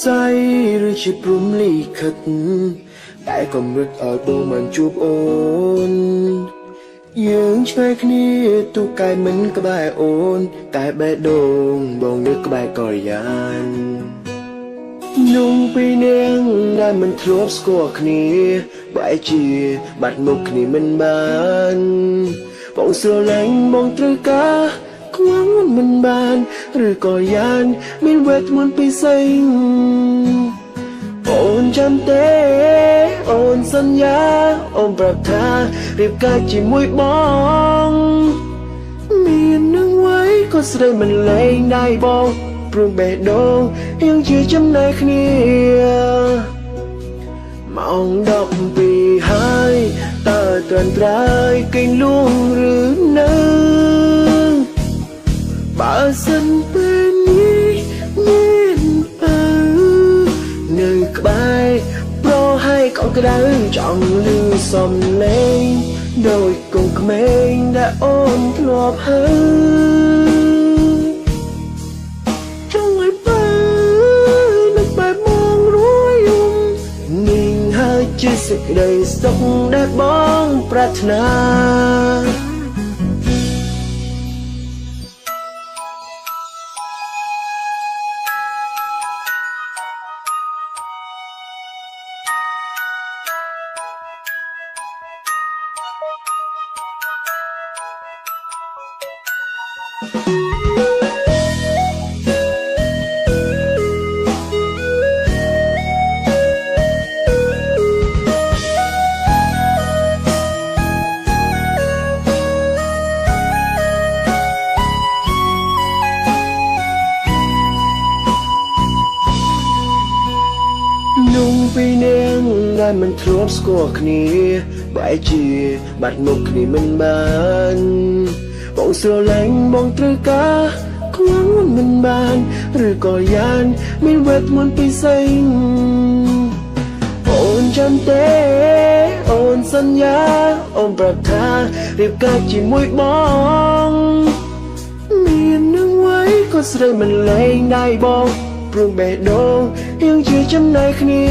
ស័យឬជាព្រំលិខិតតែកំរិតឲ្យបងមិនជួបអូនយើងឆ្ងាយគ្នាទូកែមិនក្បែរអូនតែបេះដូងបងនៅក្បែរកល្យាននំពីនាងដែលមិនធ្លាប់ស្គាល់គ្នាបែរជាបាត់មុខគ្នាមិនបានបងស្រឡាញ់បងត្រូវការខ្វាំងមិនបានឬក៏យ៉ាងមានវេទមន្តពិសេសអូនចាំទេអូនសន្យាអូនប្រាប់ថារៀបការជាមួយបងមាននឹងไว้ក៏ស្រីមិនលែងដៃបងព្រោះបេះដូងយើងជាចំណែកគ្នាម៉ោង12ហើយតើត្រឹមត្រូវគេលួងឬនៅបើសិនពេលនេះមាននៅក្បែរប្រហើយកោក្ដៅចង់លឺសំឡេងដូចកូនក្មេងដែលអូនធ្លាប់ហើយចង់ឲ្យបើនឹកបែបមករួយយំនេះហើយជាសេចក្តីសុខដែលបងប្រាថ្នានំពីនាងដែលមិនធ្លាប់ស្គាល់គ្នាបែរជាបាត់មុខគ្នាមិនបានបងស្រឡាញ់បងត្រូវការខ្វាំងមិនបានឬក៏យ៉ាងមានវេទមន្តពិសេសអូនចាំទេអូនសន្យាអូនប្រាប់ថារៀបការជាមួយបងមាននឹងไว้ក៏ស្រីមិនលែងដៃបងព្រោះបេះដូងយើងជាចំណែកគ្នា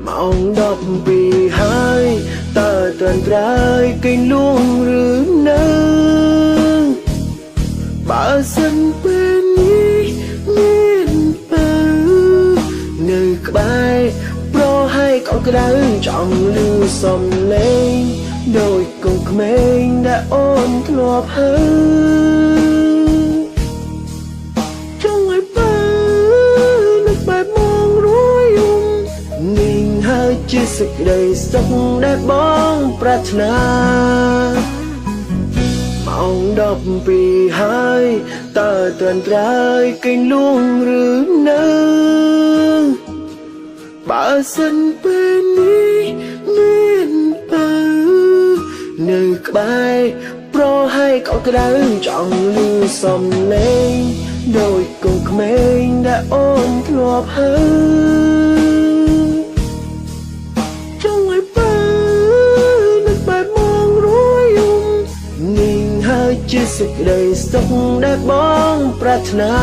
ម៉ោង12ហើយតើត្រឹមត្រូវគេលួងឬនៅបើសិនពេលនេះមាននៅក្បែរប្រហើយកោក្ដៅចង់លឺសំឡេងដូចកូនក្មេងដែលអូនធ្លាប់ហើយជាសេចក្តីសុខដែលបងប្រាថ្នាម៉ោង12ហើយតើត្រឹមត្រូវគេលួងឬនៅបើសិនពេលនេះមាននៅក្បែរប្រហើយកោក្ដៅចង់លឺសំឡេងដូចកូនក្មេងដែលអូនធ្លាប់ហើយជាសេចក្តីសុខដែលបងប្រាថ្នា